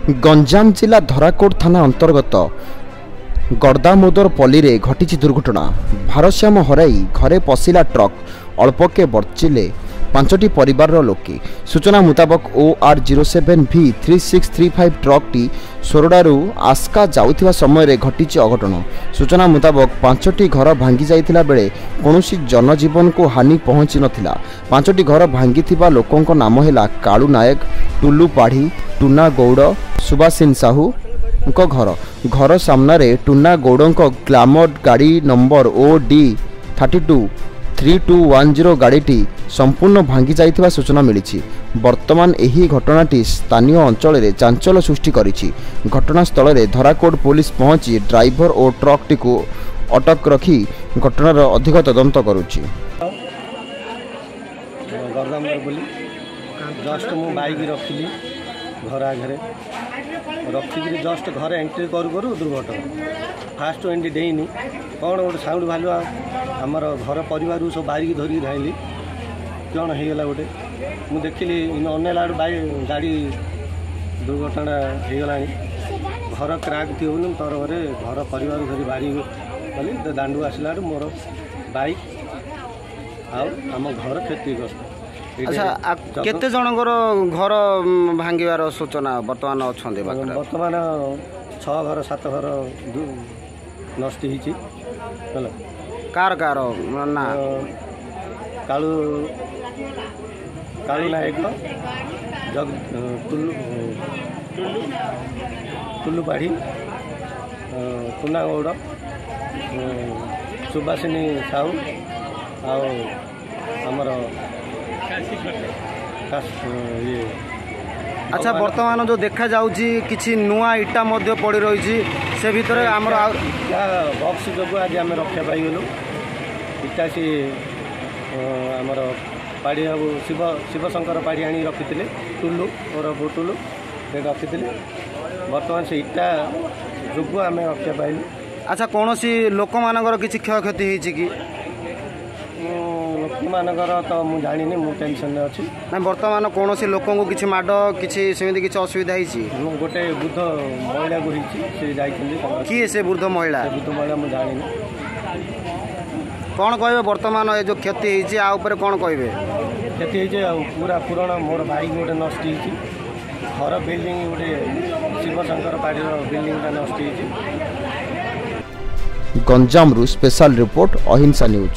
गंजाम जिला धराकोट थाना अंतर्गत गड़दामोदर पल्ली रे घटी दुर्घटना। भारसाम्य हराई घरे पशिला ट्रक अल्पके बर्चिले पांचटी परिवार लोके। सूचना मुताबक OR07V3635 ट्रक टी सोरडारू आस्का जाउथिबा समय रे घटी अघटन। सूचना मुताबक पांचटी घर भांगी जाइथिला बेले कोनोसी जनजीवन को हानि पहुंची नथिला। पांचटी घर भांगी लोकों नाम हैला कालू नायक, टुल्लू पाढ़ी, टुना गौड़, सुभाषिन साहू घर सामने टुना गौड़ ग्लामर गाड़ी नंबर OD323210 गाड़ी संपूर्ण भांगी जाइथिबा सूचना मिली। वर्तमान एही घटनाटी स्थानीय अंचल में चांचल्य सृष्टि करिछि। घटनास्थल में धराकोट पुलिस पहुंची ड्राइवर और ट्रक टी को अटक रखी घटनार अधिक तदंत करुछि। जस्ट मु बाइक रखिली घर आगे रखिक जस्ट घर एंट्री करू करू दुर्घटना फास्ट एंट्री देनी कौन गोटे साउंड भालू आमर घर परिवार सब बारिक धरिक धाइली कौन होगला गोटे मुझे देखिली अनेला बाइक गाड़ी दुर्घटना होगला घर क्राक थी तर घर परिवार धरी बारी गली दांडू आसला मोर बाइक आम घर क्षतिग्रस्त। अच्छा केते जनकर घर भांगिबार सूचना वर्तमान अच्छा वर्तमान 6 घर 7 घर नष्ट होती कार कार ना कालू नायक टुल्लू पाढ़ी टुना गौड़ सुभाषिनी साहू आमर अच्छा वर्तमान जो देखा जाउची किछि नुआ इटा मध्य पड़ी रही से भितर आमर बक्स जो आज आम रक्षा पाइगलु इटा सी आमर पाड़ी बाबू शिवशंकर पाड़ी आनी रखी टुल्लू और टुल्लू रखी बर्तमान से इटा जो आम रक्षा पाइलु। अच्छा कौन सी लोक मानकर किछि क्षयक्षति होइछि कि लोकमानकर तो मुझे जानी मु टेंशन अच्छी ना वर्तमान कौन सी लोक किसी माड़ किसी सेमती किसी असुविधा गोटे वृद्ध महिला को किए से वृद्ध महिला मुझे जानी कौन कहे वर्तमान ये जो क्षति होपर कौन कहे क्षति पूरा पुराना मोर बाइक गोटे नष्ट घर बिल्डिंग गोटे शिवशंकर पाड़ी बिल्डिंग नष्ट। गंजाम स्पेशल रिपोर्ट अहिंसा न्यूज।